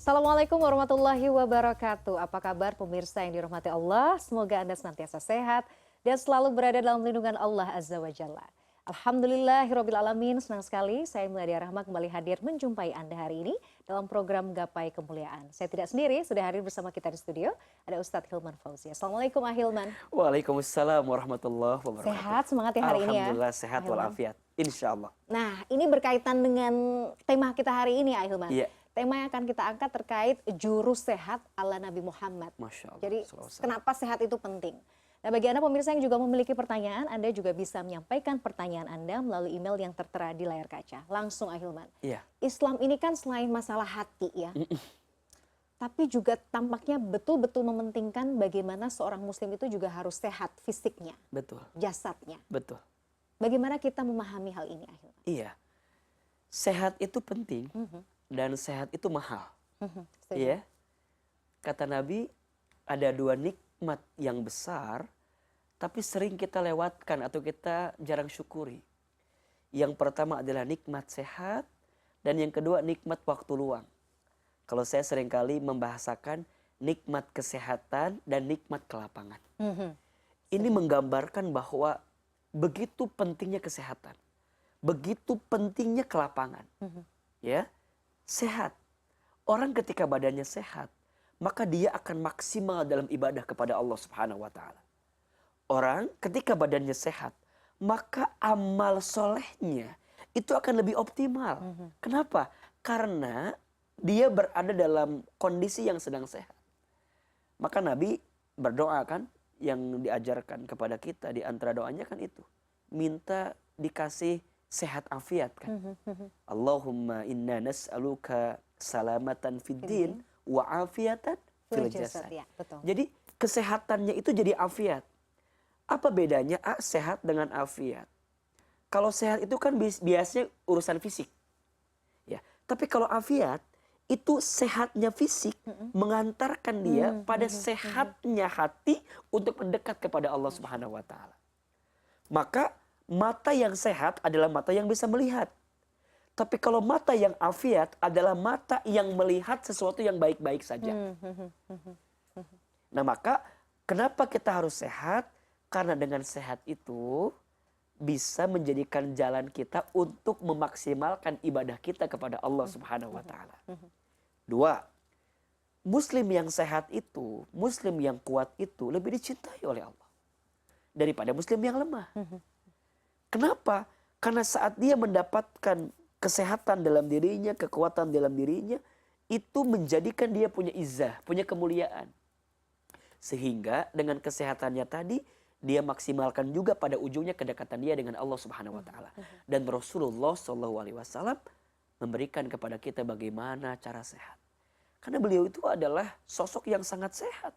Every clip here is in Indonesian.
Assalamualaikum warahmatullahi wabarakatuh. Apa kabar pemirsa yang dirahmati Allah? Semoga Anda senantiasa sehat dan selalu berada dalam lindungan Allah Azza wa Jalla. Alhamdulillahirabbil alamin, senang sekali saya Meladia Rahma kembali hadir menjumpai Anda hari ini dalam program Gapai Kemuliaan. Saya tidak sendiri, sudah hadir bersama kita di studio ada Ustadz Hilman Fauzi. Assalamualaikum Ahilman. Waalaikumsalam warahmatullahi wabarakatuh. Sehat semangat ya hari ini ya. Alhamdulillah sehat walafiat, insya Allah. Nah, ini berkaitan dengan tema kita hari ini Ahilman. Iya. Tema yang akan kita angkat terkait jurus sehat ala Nabi Muhammad. Masya Allah. Jadi Sallallahu kenapa sehat itu penting? Nah, bagi Anda pemirsa yang juga memiliki pertanyaan, Anda juga bisa menyampaikan pertanyaan Anda melalui email yang tertera di layar kaca. Langsung Ahilman. Iya. Islam ini kan selain masalah hati ya, tapi juga tampaknya betul-betul mementingkan bagaimana seorang muslim itu juga harus sehat fisiknya, Betul, jasadnya. betul. Bagaimana kita memahami hal ini Ahilman? Iya. Sehat itu penting dan sehat itu mahal. Setuju. Iya. Kata Nabi, ada dua nikmat yang besar, tapi sering kita lewatkan atau kita jarang syukuri. Yang pertama adalah nikmat sehat, dan yang kedua nikmat waktu luang. Kalau saya seringkali membahasakan nikmat kesehatan dan nikmat kelapangan. Ini menggambarkan bahwa begitu pentingnya kesehatan, begitu pentingnya kelapangan. Ya, sehat. Orang ketika badannya sehat, maka dia akan maksimal dalam ibadah kepada Allah Subhanahu wa taala. Orang ketika badannya sehat, maka amal solehnya itu akan lebih optimal. Kenapa? Karena dia berada dalam kondisi yang sedang sehat. Maka Nabi berdoa kan, yang diajarkan kepada kita di antara doanya kan itu. Minta dikasih sehat afiat kan. Allahumma inna nas'aluka salamatan fid din wa afiatan fil jasad. Ya, betul. Jadi kesehatannya itu jadi afiat. Apa bedanya sehat dengan afiat? Kalau sehat itu kan biasanya urusan fisik. Ya, tapi kalau afiat itu sehatnya fisik mengantarkan dia pada sehatnya hati untuk mendekat kepada Allah Subhanahu wa taala. Maka mata yang sehat adalah mata yang bisa melihat. Tapi kalau mata yang afiat adalah mata yang melihat sesuatu yang baik-baik saja. Nah, maka kenapa kita harus sehat? Karena dengan sehat itu bisa menjadikan jalan kita untuk memaksimalkan ibadah kita kepada Allah Subhanahu wa taala. Dua, muslim yang sehat itu, muslim yang kuat itu lebih dicintai oleh Allah daripada muslim yang lemah. Kenapa? Karena saat dia mendapatkan kesehatan dalam dirinya, kekuatan dalam dirinya, itu menjadikan dia punya izzah, punya kemuliaan. Sehingga dengan kesehatannya tadi, dia maksimalkan juga pada ujungnya kedekatan dia dengan Allah Subhanahu wa taala. Dan Rasulullah SAW memberikan kepada kita bagaimana cara sehat. Karena beliau itu adalah sosok yang sangat sehat,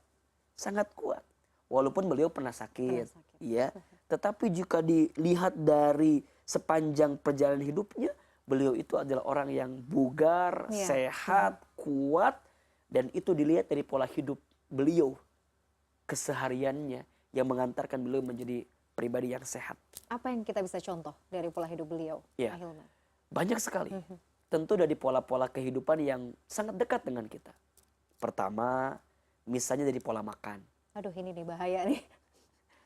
sangat kuat. Walaupun beliau pernah sakit, ya. Tetapi jika dilihat dari sepanjang perjalanan hidupnya, beliau itu adalah orang yang bugar, sehat, kuat, dan itu dilihat dari pola hidup beliau, kesehariannya yang mengantarkan beliau menjadi pribadi yang sehat. Apa yang kita bisa contoh dari pola hidup beliau? Ya, Ahilman? banyak sekali. Tentu dari pola-pola kehidupan yang sangat dekat dengan kita. Pertama, misalnya dari pola makan. Aduh, ini nih bahaya nih.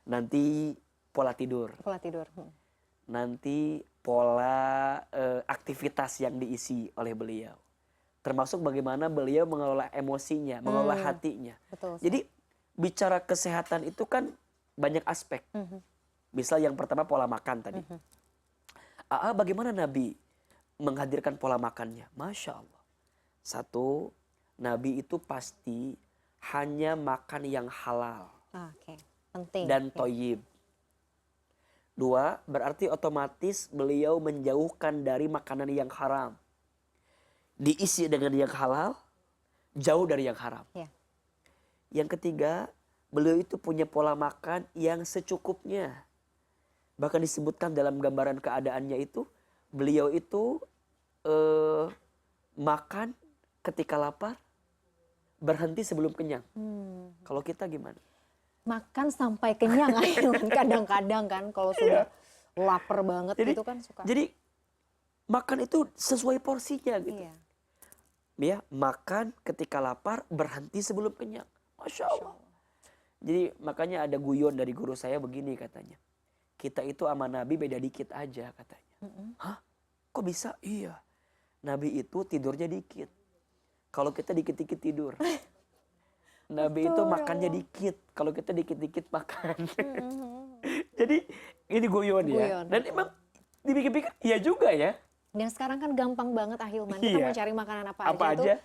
Nanti pola tidur. Pola tidur. Nanti pola aktivitas yang diisi oleh beliau. Termasuk bagaimana beliau mengelola emosinya, mengelola hatinya. Betul. Jadi bicara kesehatan itu kan banyak aspek. Misal yang pertama pola makan tadi. Bagaimana Nabi menghadirkan pola makannya? Masya Allah. Satu, Nabi itu pasti hanya makan yang halal. Oke, penting. Dan toyib. Dua, berarti otomatis beliau menjauhkan dari makanan yang haram. Diisi dengan yang halal, jauh dari yang haram. Ya. Yang ketiga, beliau itu punya pola makan yang secukupnya. Bahkan disebutkan dalam gambaran keadaannya itu, beliau itu makan ketika lapar, berhenti sebelum kenyang. Kalau kita gimana? Makan sampai kenyang kadang-kadang kan kalau sudah lapar banget gitu kan suka. Jadi makan itu sesuai porsinya gitu. Iya. ya makan ketika lapar, berhenti sebelum kenyang. Masya Allah. Jadi makanya ada guyon dari guru saya begini katanya. Kita itu sama Nabi beda dikit aja katanya. Hah? Kok bisa? Iya. Nabi itu tidurnya dikit. Kalau kita dikit-dikit tidur. Nabi itu Betul, ya makannya Allah. dikit. Kalau kita dikit-dikit makan. Jadi ini guyon ya. Guyon, Dan betul. emang dipikir-pikir iya juga ya. Dan sekarang kan gampang banget ahilman. Kita Iya. mau cari makanan apa Apa aja itu aja.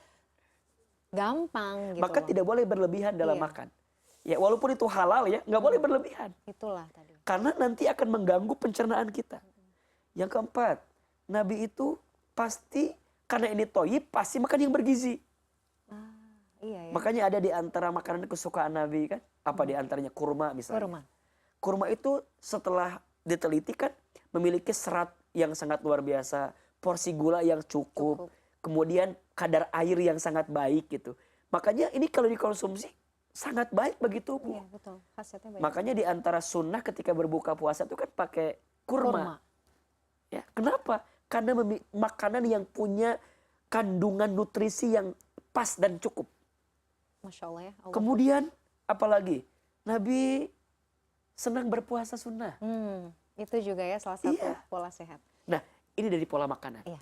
gampang gitu Maka loh. tidak boleh berlebihan dalam Iya. makan. Ya walaupun itu halal ya, nggak boleh berlebihan. Itulah tadi. Karena nanti akan mengganggu pencernaan kita. Yang keempat, Nabi itu pasti karena ini toyib pasti makan yang bergizi. Iya ya. Makanya ada di antara makanan kesukaan Nabi kan, apa di antaranya kurma misalnya. Kurma. Kurma itu setelah diteliti kan memiliki serat yang sangat luar biasa, porsi gula yang cukup, kemudian kadar air yang sangat baik gitu. Makanya ini kalau dikonsumsi sangat baik bagi tubuh. Iya betul. Khasiatnya banyak. Makanya di antara sunnah ketika berbuka puasa itu kan pakai kurma. Ya, kenapa? Karena makanan yang punya kandungan nutrisi yang pas dan cukup. Masya Allah ya. Allah. Kemudian apalagi Nabi senang berpuasa sunnah. Itu juga ya salah satu Iya. pola sehat. Nah, ini dari pola makanan. Iya.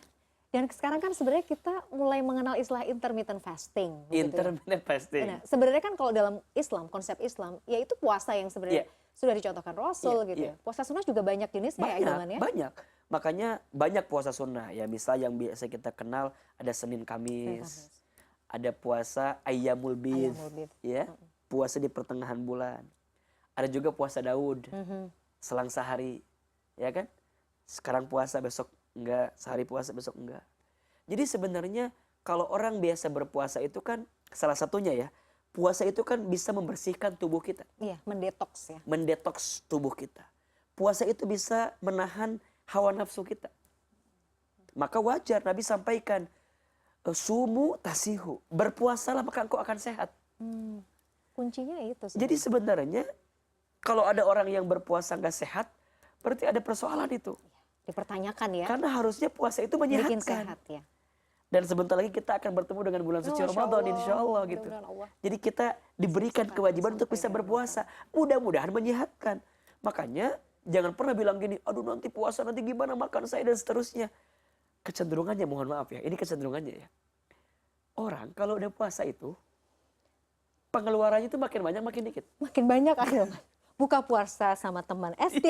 Dan sekarang kan sebenarnya kita mulai mengenal istilah intermittent fasting. Gitu ya. Intermittent fasting. Nah, sebenarnya kan kalau dalam Islam, konsep Islam, ya itu puasa yang sebenarnya sudah dicontohkan Rasul Iya, gitu iya. ya. Puasa sunnah juga banyak jenisnya ya, Hilman ya. Banyak. Makanya banyak puasa sunnah. Ya, misal yang biasa kita kenal ada Senin Kamis. Ada puasa Ayyamul Bid. Ayyamul Bid. Ya, puasa di pertengahan bulan. Ada juga puasa Daud. Selang sehari. Ya kan? Sekarang puasa, besok enggak. Sehari puasa, besok enggak. Jadi sebenarnya kalau orang biasa berpuasa itu kan salah satunya ya. Puasa itu kan bisa membersihkan tubuh kita. Iya, mendetoks ya. Mendetoks tubuh kita. Puasa itu bisa menahan hawa nafsu kita. Maka wajar Nabi sampaikan, sumu tasihu. Berpuasalah maka engkau akan sehat. Kuncinya itu sih. Jadi sebenarnya kalau ada orang yang berpuasa nggak sehat, berarti ada persoalan itu. Dipertanyakan ya. Karena harusnya puasa itu Bikin menyehatkan. sehat ya. Dan sebentar lagi kita akan bertemu dengan bulan suci Masya Ramadan, Allah. insya Allah gitu. Mudah-mudahan Allah. Jadi kita diberikan kewajiban untuk bisa berpuasa. Mudah-mudahan menyehatkan. Makanya jangan pernah bilang gini, aduh nanti puasa nanti gimana makan saya dan seterusnya. Kecenderungannya, mohon maaf ya, ini kecenderungannya ya. Orang kalau udah puasa itu, pengeluarannya itu makin banyak makin dikit. Makin banyak Hilman. Buka puasa sama teman SD,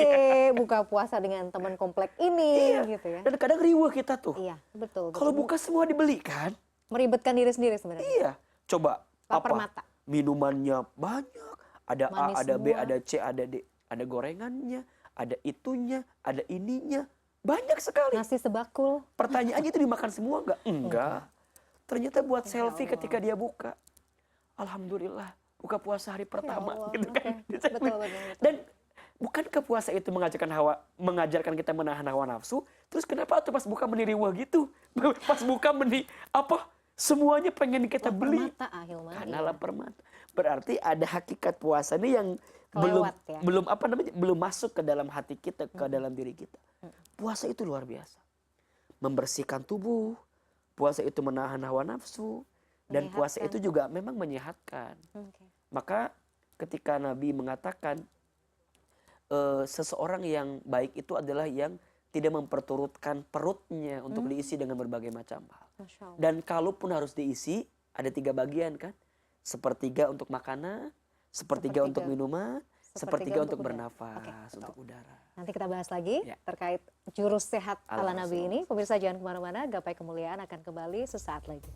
buka puasa dengan teman komplek ini gitu ya. Dan kadang riweh kita tuh. Iya, betul. Kalau buka semua dibeli kan? Meribetkan diri sendiri sebenarnya. Iya. Coba Lapar apa? mata. Minumannya banyak. Ada Manis A, ada B, semua. ada C, ada D. Ada gorengannya, ada itunya, ada ininya. Banyak sekali. Nasi sebakul. Pertanyaannya itu dimakan semua enggak? Enggak. Ternyata buat Ya selfie Allah. ketika dia buka. Alhamdulillah, buka puasa hari pertama. Allah, Gitu kan. oke. Betul. Dan bukankah puasa itu mengajarkan kita menahan hawa nafsu? Terus kenapa tuh pas buka meniriwah gitu? Pas buka apa? Semuanya pengen kita Lapar beli. mata Hilman. Karena Iya. lapar mata. Berarti ada hakikat puasa nih yang Kelewat ya. belum masuk ke dalam hati kita, ke dalam diri kita. Puasa itu luar biasa. Membersihkan tubuh, puasa itu menahan hawa nafsu, dan puasa Menyehatkan. itu juga memang menyehatkan. Oke. Maka ketika Nabi mengatakan seseorang yang baik itu adalah yang tidak memperturutkan perutnya untuk diisi dengan berbagai macam hal. Masya Allah. Dan kalaupun harus diisi, ada 3 bagian kan? Sepertiga untuk makanan, sepertiga untuk minuman, sepertiga untuk udara. bernafas, Oke, untuk udara. Nanti kita bahas lagi Ya. terkait jurus sehat ala Ala Nabi Rasulullah. ini. Pemirsa jangan kemana-mana, Gapai Kemuliaan akan kembali sesaat lagi.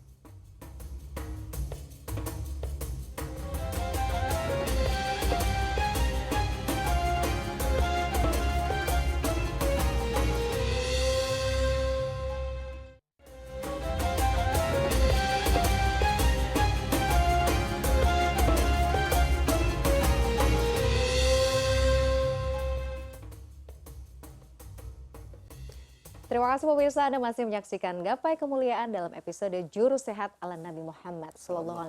Terima kasih pemirsa Anda masih menyaksikan Gapai Kemuliaan dalam episode Jurus Sehat ala Nabi Muhammad SAW.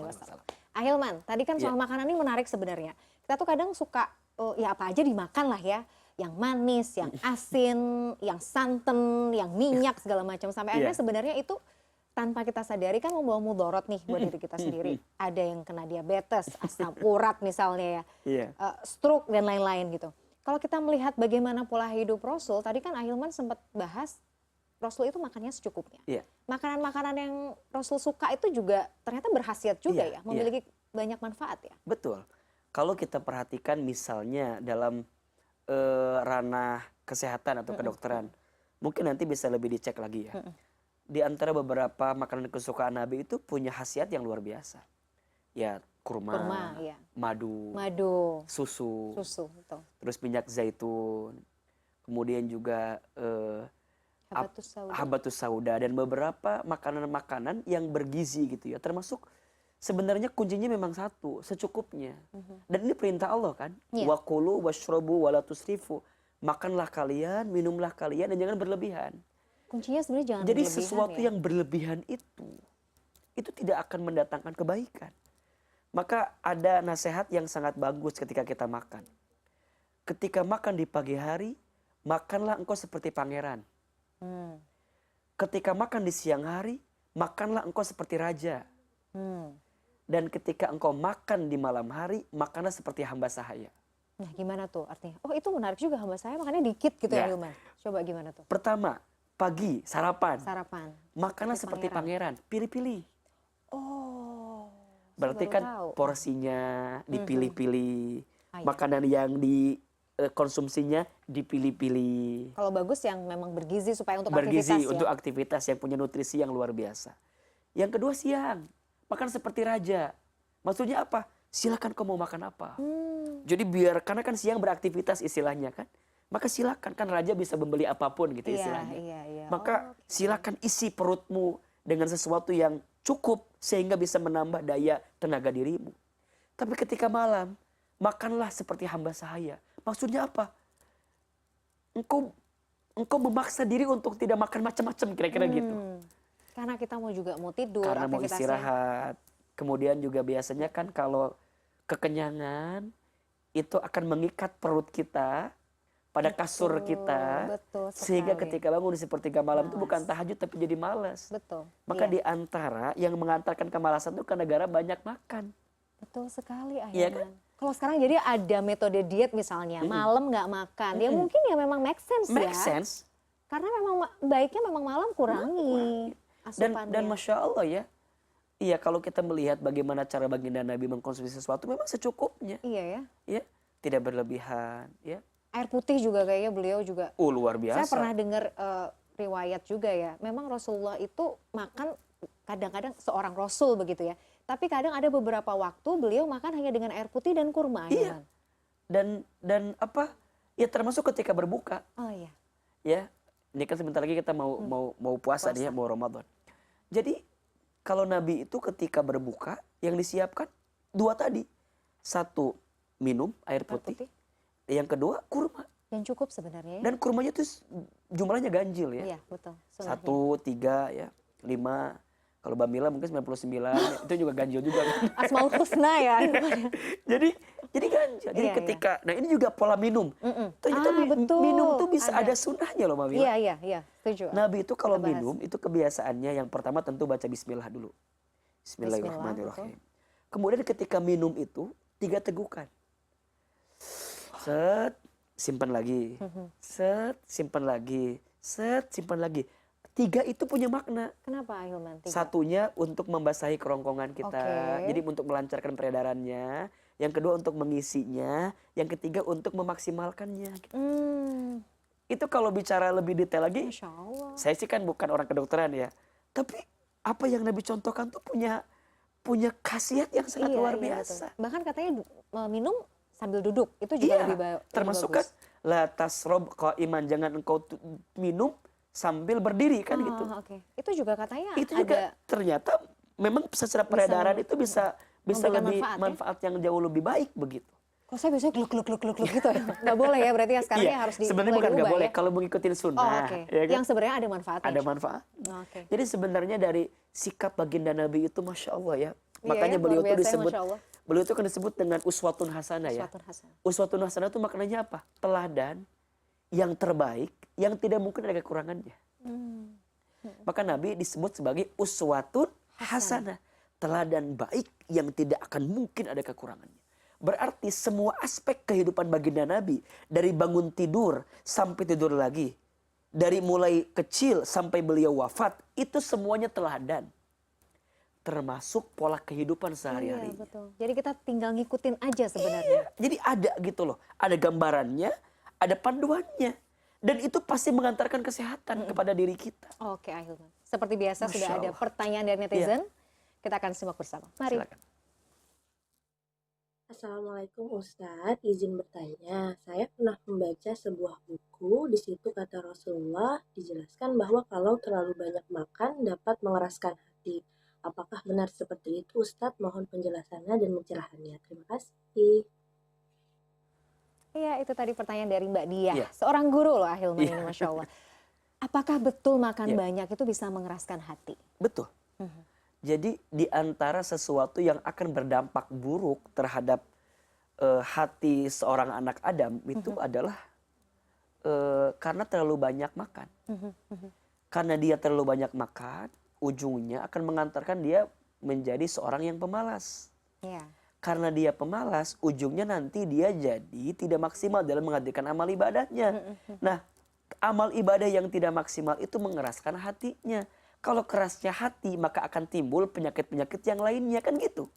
Ahilman, tadi kan soal makanan ini menarik sebenarnya. Kita tuh kadang suka, ya apa aja dimakan lah ya. Yang manis, yang asin, yang santan, yang minyak segala macam. Sampai akhirnya sebenarnya itu tanpa kita sadari kan membawa mudorot nih buat diri kita sendiri. Ada yang kena diabetes, asam urat misalnya ya, Iya. stroke dan lain-lain gitu. Kalau kita melihat bagaimana pola hidup Rasul, tadi kan Ahilman sempat bahas Rasul itu makannya secukupnya. Iya. Makanan-makanan yang Rasul suka itu juga ternyata berkhasiat juga Iya, ya, memiliki banyak manfaat ya. Betul. Kalau kita perhatikan misalnya dalam ranah kesehatan atau kedokteran, mungkin nanti bisa lebih dicek lagi ya. Di antara beberapa makanan kesukaan Nabi itu punya khasiat yang luar biasa. Ya, kurma, ya. madu, susu, betul. terus minyak zaitun, kemudian juga Habatus sauda. habatus sauda dan beberapa makanan-makanan yang bergizi gitu ya. Termasuk sebenarnya kuncinya memang satu, secukupnya. Dan ini perintah Allah kan. Iya. Wa kulu washrabu wala tusrifu. Makanlah kalian, minumlah kalian dan jangan berlebihan. Kuncinya sebenarnya jangan Jadi berlebihan sesuatu ya. yang berlebihan itu tidak akan mendatangkan kebaikan. Maka ada nasihat yang sangat bagus ketika kita makan. Ketika makan di pagi hari, makanlah engkau seperti pangeran. Ketika makan di siang hari, makanlah engkau seperti raja. Dan ketika engkau makan di malam hari, makanlah seperti hamba sahaya. Nah gimana tuh artinya? Oh itu menarik juga, hamba saya makannya dikit gitu ya Ya. Hilman. Coba gimana tuh? Pertama, pagi, sarapan. Sarapan. Makanlah seperti pangeran. Pilih-pilih. Oh. Berarti saya kan baru tahu. porsinya dipilih-pilih. Ah, iya. Makanan yang dikonsumsinya dipilih-pilih. Kalau bagus yang memang bergizi supaya untuk Bergizi aktivitas untuk ya. aktivitas yang punya nutrisi yang luar biasa. Yang kedua siang, makan seperti raja. Maksudnya apa? Silakan kau mau makan apa. Jadi biar, karena kan siang beraktivitas istilahnya kan. Maka silakan, kan raja bisa membeli apapun gitu istilahnya. Iya. Maka silakan isi perutmu dengan sesuatu yang cukup sehingga bisa menambah daya tenaga dirimu. Tapi ketika malam, makanlah seperti hamba sahaya. Maksudnya apa? Engkau memaksa diri untuk tidak makan macam-macam kira-kira gitu. Karena kita mau tidur, Karena mau aktivitasnya. istirahat. Kemudian juga biasanya kan kalau kekenyangan itu akan mengikat perut kita pada kasur kita. Betul Sehingga sekali. ketika bangun di sepertiga malam itu Malas. bukan tahajud tapi jadi malas. Betul. Maka Iya. di antara yang mengantarkan kemalasan itu karena negara banyak makan. Betul sekali Iya Ahilman. Kalau sekarang jadi ada metode diet misalnya, malam nggak makan. Ya mungkin ya memang make sense Make ya. sense. Karena memang baiknya memang malam kurangi asupannya. Dan Masya Allah ya. Iya, kalau kita melihat bagaimana cara baginda Nabi mengkonsumsi sesuatu memang secukupnya. Iya ya. Ya, tidak berlebihan, ya. Air putih juga kayaknya beliau juga. Luar biasa. Saya pernah dengar riwayat juga ya. Memang Rasulullah itu makan kadang-kadang seorang Rasul begitu ya. Tapi kadang ada beberapa waktu beliau makan hanya dengan air putih dan kurma. Iya. Dan apa? Ya termasuk ketika berbuka. Oh iya. Ya, ini kan sebentar lagi kita mau puasa nih ya, mau Ramadan. Jadi kalau Nabi itu ketika berbuka yang disiapkan dua tadi. Satu, minum air putih. Yang kedua, kurma. Dan cukup sebenarnya ya. Dan kurmanya itu jumlahnya ganjil ya. Iya betul. Sunnahnya. 1, 3, ya, 5. Kalau Bamila mungkin 99, ya, itu juga ganjil juga kan. Asmaul Husna ya. jadi ganjil. Jadi Iya, ketika, nah ini juga pola minum. Ternyata betul. minum tuh bisa Ada. ada sunnahnya loh Mabila. Iya, setuju. Nabi itu kalau Kita bahas. minum, itu kebiasaannya yang pertama tentu baca bismillah dulu. Bismillahirrahmanirrahim. Kemudian ketika minum itu, 3 tegukan. Set, simpan lagi. Set, simpan lagi. Set, simpan lagi. 3 itu punya makna. Kenapa Ahilman? 3? Satunya untuk membasahi kerongkongan kita. Oke. Jadi untuk melancarkan peredarannya. Yang kedua untuk mengisinya. Yang ketiga untuk memaksimalkannya. Itu kalau bicara lebih detail lagi, Masya Allah. saya sih kan bukan orang kedokteran ya. Tapi apa yang Nabi contohkan tuh punya khasiat yang sangat luar biasa. Betul. Bahkan katanya minum sambil duduk. Itu juga lebih termasuk bagus. kan la tasrob qa'iman, jangan engkau minum sambil berdiri kan gitu. Oke. Itu juga katanya Itu juga ternyata memang secara peredaran itu bisa memberikan lebih manfaat, ya? manfaat yang jauh lebih baik begitu. Kok saya biasanya gluk gitu ya. Nggak boleh ya berarti ya sekarang harus sebenarnya mulai bukan nggak diubah boleh ya? kalau mengikuti sunnah. Oke. Ya kan? Yang sebenarnya ada manfaatnya. Ada manfaat. Oke. Jadi sebenarnya dari sikap baginda Nabi itu Masya Allah ya. Iya Makanya ya, beliau luar itu biasa ya, disebut, Masya Allah. beliau itu kan disebut dengan uswatun hasanah ya. Uswatun hasanah. Uswatun hasanah itu maknanya apa? Teladan yang terbaik, yang tidak mungkin ada kekurangannya. Maka Nabi disebut sebagai uswatun hasanah, teladan baik yang tidak akan mungkin ada kekurangannya. Berarti semua aspek kehidupan baginda Nabi, dari bangun tidur sampai tidur lagi, dari mulai kecil sampai beliau wafat, itu semuanya teladan. Termasuk pola kehidupan sehari-hari. Iya, betul. Jadi kita tinggal ngikutin aja sebenarnya. Jadi ada gitu loh, ada gambarannya, ada panduannya. Dan itu pasti mengantarkan kesehatan kepada diri kita. Oke, Ahilman. Seperti biasa Masya sudah ada Allah. pertanyaan dari netizen. Kita akan simak bersama. Mari. Silakan. Assalamualaikum Ustadz, izin bertanya. Saya pernah membaca sebuah buku, di situ kata Rasulullah dijelaskan bahwa kalau terlalu banyak makan dapat mengeraskan hati. Apakah benar seperti itu Ustadz? Mohon penjelasannya dan pencerahannya. Terima kasih. Iya, itu tadi pertanyaan dari Mbak Diah. Iya. Seorang guru loh Ahilman ini, Masya Allah. Apakah betul makan Iya. banyak itu bisa mengeraskan hati? Betul. Jadi di antara sesuatu yang akan berdampak buruk terhadap hati seorang anak Adam itu adalah karena terlalu banyak makan. Karena dia terlalu banyak makan, ujungnya akan mengantarkan dia menjadi seorang yang pemalas. Iya. Karena dia pemalas, ujungnya nanti dia jadi tidak maksimal dalam menghadirkan amal ibadahnya. Nah, amal ibadah yang tidak maksimal itu mengeraskan hatinya. Kalau kerasnya hati, maka akan timbul penyakit-penyakit yang lainnya, kan gitu.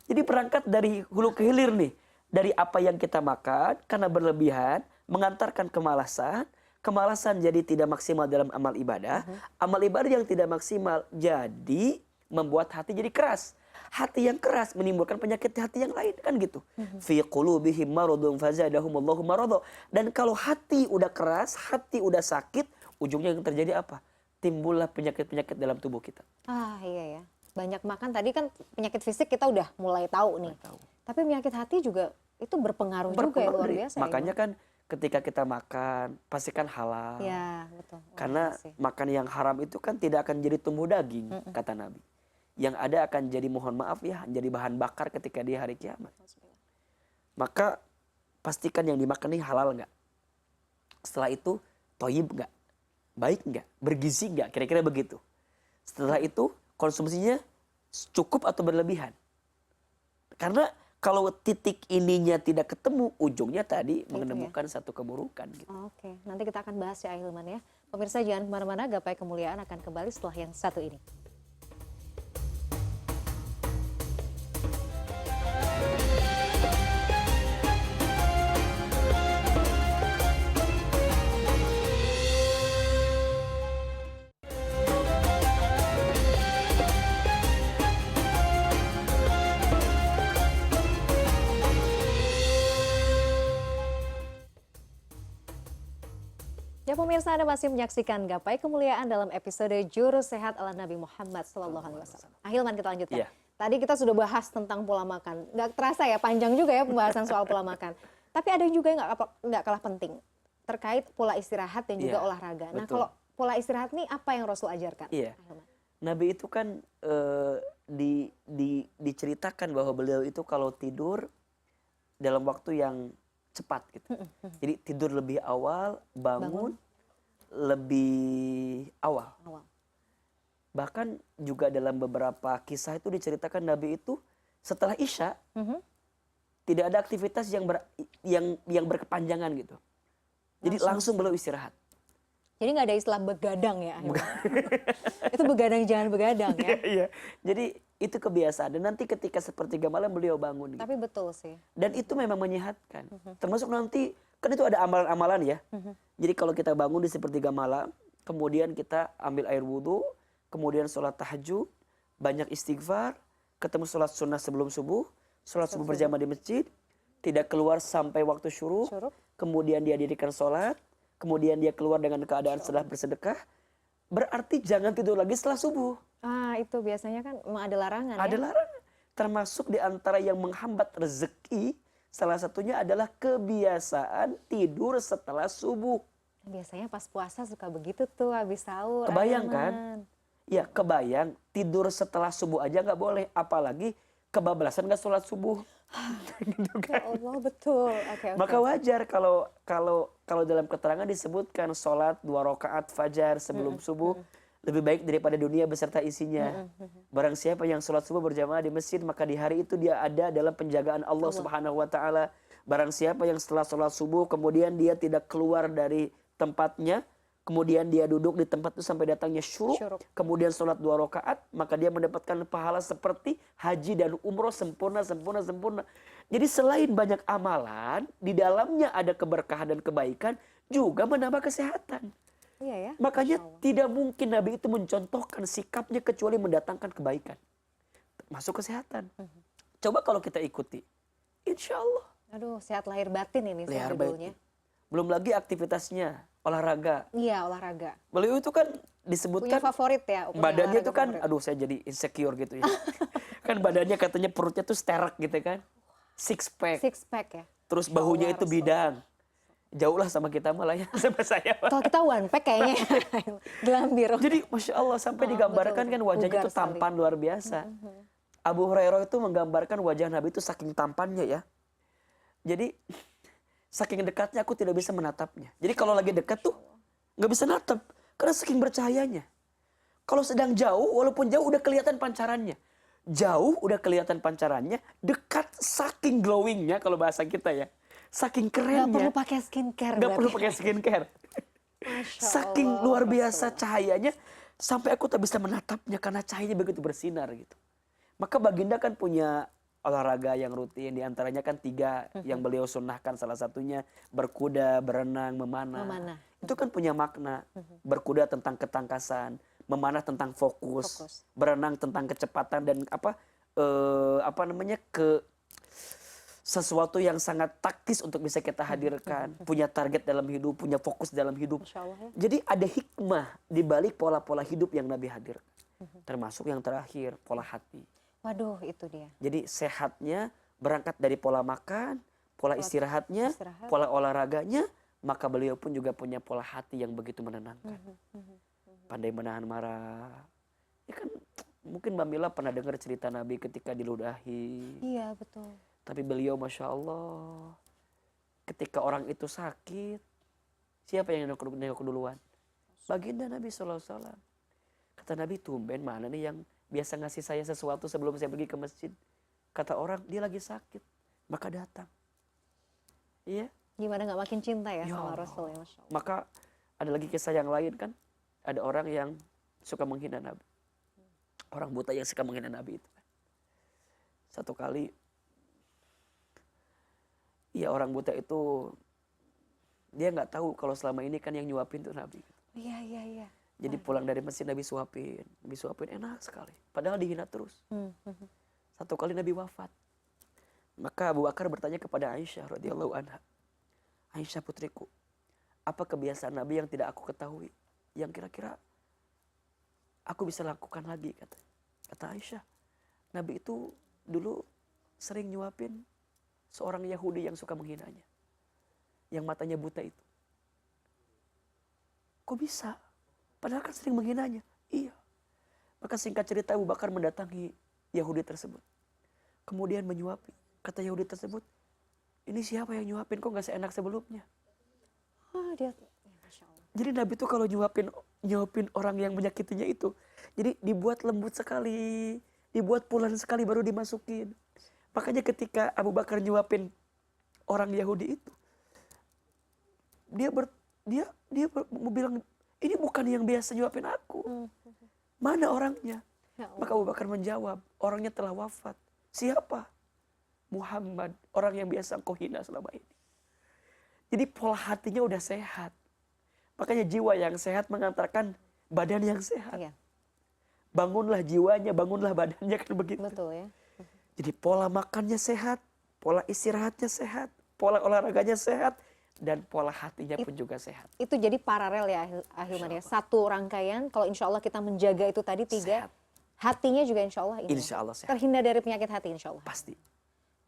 Jadi berangkat dari hulu ke hilir nih. Dari apa yang kita makan, karena berlebihan, mengantarkan kemalasan. Kemalasan jadi tidak maksimal dalam amal ibadah. Amal ibadah yang tidak maksimal jadi membuat hati jadi keras. Hati yang keras menimbulkan penyakit di hati yang lain, kan gitu. Fi qulubihim maradun fazadahumullahu marada. Dan kalau hati udah keras, hati udah sakit, ujungnya yang terjadi apa? Timbullah penyakit-penyakit dalam tubuh kita. Ah, iya ya. Banyak makan tadi kan penyakit fisik kita udah mulai tahu nih. Tapi penyakit hati juga itu berpengaruh juga ya, luar biasa. Makanya kan ketika kita makan, pastikan halal. Ya, betul. Karena makan yang haram itu kan tidak akan jadi tumbuh daging, kata Nabi. Yang ada akan jadi, mohon maaf ya, jadi bahan bakar ketika di hari kiamat. Maka pastikan yang dimakan ini halal nggak. Setelah itu toyib nggak, baik nggak, bergizi nggak, kira-kira begitu. Setelah itu konsumsinya cukup atau berlebihan. Karena kalau titik ininya tidak ketemu, ujungnya tadi menemukan satu keburukan. Gitu. Oke, nanti kita akan bahas ya Ahilman ya. Pemirsa jangan kemana-mana, Gapai Kemuliaan akan kembali setelah yang satu ini. Ya pemirsa, Anda masih menyaksikan Gapai Kemuliaan dalam episode Jurus Sehat ala Nabi Muhammad SAW. Ahilman, kita lanjutkan. Iya. Tadi kita sudah bahas tentang pola makan. Nggak terasa ya, panjang juga ya pembahasan soal pola makan. Tapi ada juga yang nggak kalah penting terkait pola istirahat dan juga olahraga. Nah, kalau pola istirahat nih apa yang Rasul ajarkan? Iya. Ahilman? Nabi itu kan diceritakan bahwa beliau itu kalau tidur dalam waktu yang cepat gitu. Jadi tidur lebih awal, bangun lebih awal. Bahkan juga dalam beberapa kisah itu diceritakan Nabi itu setelah Isya tidak ada aktivitas yang berkepanjangan gitu. Jadi langsung beliau istirahat. Jadi nggak ada istilah begadang ya? Itu begadang jangan begadang ya? Iya. Jadi itu kebiasaan. Dan nanti ketika sepertiga malam beliau bangun. Gitu. Tapi betul sih. Dan itu memang menyehatkan. Termasuk nanti, kan itu ada amalan-amalan ya. Jadi kalau kita bangun di sepertiga malam, kemudian kita ambil air wudhu, kemudian sholat tahajud, banyak istighfar, ketemu sholat sunnah sebelum subuh, sholat subuh berjamaah di masjid, tidak keluar sampai waktu syuruk, kemudian dia dirikan sholat, kemudian dia keluar dengan keadaan setelah bersedekah, berarti jangan tidur lagi setelah subuh. Ah, itu biasanya kan memang ada larangan ya? Ada larangan. Termasuk di antara yang menghambat rezeki, salah satunya adalah kebiasaan tidur setelah subuh. Biasanya pas puasa suka begitu tuh, habis sahur. Kebayang kan? Ya, kebayang. Tidur setelah subuh aja nggak boleh. Apalagi kebablasan nggak sholat subuh. Gitu kan? Ya Allah, betul. Okay. Maka wajar kalau dalam keterangan disebutkan sholat 2 rakaat fajar sebelum subuh, lebih baik daripada dunia beserta isinya. Barang siapa yang sholat subuh berjamaah di masjid, maka di hari itu dia ada dalam penjagaan Allah Subhanahu wa taala. Barang siapa yang setelah sholat subuh kemudian dia tidak keluar dari tempatnya, kemudian dia duduk di tempat itu sampai datangnya syuruk, kemudian sholat 2 rakaat, maka dia mendapatkan pahala seperti haji dan umroh sempurna. Jadi selain banyak amalan, di dalamnya ada keberkahan dan kebaikan, juga menambah kesehatan. Iya ya. Makanya tidak mungkin Nabi itu mencontohkan sikapnya kecuali mendatangkan kebaikan, masuk kesehatan. Coba kalau kita ikuti, insya Allah. Aduh, sehat lahir batin ini Lahir judulnya. Belum lagi aktivitasnya, olahraga. Iya, olahraga. Beliau itu kan Punya disebutkan favorit ya. badannya itu kan, favorit. aduh saya jadi insecure gitu ya. Kan badannya katanya perutnya tuh sterek gitu kan. Six pack. Six pack ya. Terus bahunya Allah, itu bidang. Jauh lah sama kita malah ya, sama saya. Kalau kita one pack kayaknya. Gelambir. Jadi Masya Allah sampai digambarkan betul. kan wajahnya Bugar itu tampan luar biasa. Abu Hurairah itu menggambarkan wajah Nabi itu saking tampannya ya. Jadi saking dekatnya aku tidak bisa menatapnya. Jadi kalau lagi dekat tuh nggak bisa natap karena saking bercahayanya. Kalau sedang jauh, walaupun jauh udah kelihatan pancarannya. Jauh udah kelihatan pancarannya, dekat saking glowingnya kalau bahasa kita ya. Saking kerennya. Gak perlu pakai skincare. Gak perlu pakai skincare. Saking luar biasa cahayanya sampai aku tak bisa menatapnya karena cahayanya begitu bersinar gitu. Maka Baginda kan punya olahraga yang rutin, diantaranya kan 3 yang beliau sunnahkan, salah satunya berkuda, berenang, memanah. Itu kan punya makna. Berkuda tentang ketangkasan, memanah tentang fokus. Berenang tentang kecepatan dan sesuatu yang sangat taktis untuk bisa kita hadirkan, punya target dalam hidup, punya fokus dalam hidup. Ya. Jadi ada hikmah di balik pola-pola hidup yang Nabi hadirkan. Termasuk yang terakhir, pola hati. Waduh, itu dia. Jadi sehatnya berangkat dari pola makan, pola istirahatnya, pola olahraganya, maka beliau pun juga punya pola hati yang begitu menenangkan. Pandai menahan marah. Ya kan mungkin Mbak Mila pernah dengar cerita Nabi ketika diludahi. Iya, betul. Tapi beliau Masya Allah, ketika orang itu sakit, siapa yang nengok duluan? Baginda Nabi SAW. Kata Nabi, tumben mana nih yang biasa ngasih saya sesuatu sebelum saya pergi ke masjid. Kata orang, dia lagi sakit, maka datang. Iya. Gimana gak makin cinta ya sama Allah. Rasul ya, Masya Allah. Maka ada lagi kisah yang lain kan. Ada orang yang suka menghina Nabi. Orang buta yang suka menghina Nabi itu. Satu kali, ya orang buta itu, dia gak tahu kalau selama ini kan yang nyuapin tuh Nabi. Iya. Jadi pulang dari masjid Nabi suapin enak sekali. Padahal dihina terus. Satu kali Nabi wafat. Maka Abu Bakar bertanya kepada Aisyah radhiyallahu anha. Aisyah putriku, apa kebiasaan Nabi yang tidak aku ketahui? Yang kira-kira aku bisa lakukan lagi, kata Aisyah. Nabi itu dulu sering nyuapin seorang Yahudi yang suka menghinanya. Yang matanya buta itu. Kok bisa? Padahal kan sering menghinanya. Iya. Maka singkat cerita Abu Bakar mendatangi Yahudi tersebut. Kemudian menyuapi. Kata Yahudi tersebut, ini siapa yang nyuapin? Kok gak seenak sebelumnya? Ya, Masya Allah. Jadi Nabi itu kalau nyuapin orang yang menyakitinya itu, jadi dibuat lembut sekali, dibuat pulan sekali baru dimasukin. Makanya ketika Abu Bakar nyuapin orang Yahudi itu, dia mau bilang, ini bukan yang biasa nyuapin aku. Mana orangnya? Ya Allah. Maka Abu Bakar menjawab, orangnya telah wafat. Siapa? Muhammad, orang yang biasa engkau hina selama ini. Jadi pola hatinya udah sehat. Makanya jiwa yang sehat mengantarkan badan yang sehat. Iya. Bangunlah jiwanya, bangunlah badannya, kan begitu. Betul ya. Jadi pola makannya sehat, pola istirahatnya sehat, pola olahraganya sehat, dan pola hatinya pun juga sehat. Itu jadi paralel ya Ahilman ya. Satu rangkaian, kalau insya Allah kita menjaga itu tadi 3, Sehat. hatinya juga insya Allah ini. Insya Allah sehat. Terhindar dari penyakit hati insya Allah. Pasti.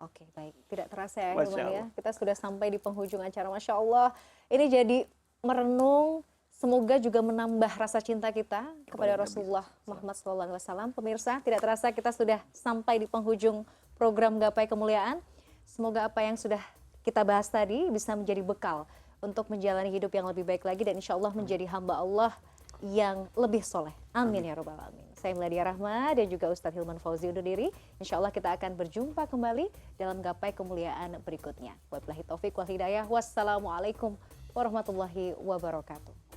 Oke, baik. Tidak terasa ya Masya Ahilman ya. Allah. Kita sudah sampai di penghujung acara. Masya Allah. Ini jadi merenung, semoga juga menambah rasa cinta kita kepada Nabi Rasulullah Muhammad SAW. Pemirsa, tidak terasa kita sudah sampai di penghujung program Gapai Kemuliaan. Semoga apa yang sudah kita bahas tadi bisa menjadi bekal untuk menjalani hidup yang lebih baik lagi dan insya Allah menjadi hamba Allah yang lebih soleh. Amin ya robbal alamin. Saya Meladia Rahma dan juga Ustadz Hilman Fauzi undur diri. Insya Allah kita akan berjumpa kembali dalam gapai kemuliaan berikutnya. Wabillahi taufiq wal hidayah. Wassalamualaikum warahmatullahi wabarakatuh.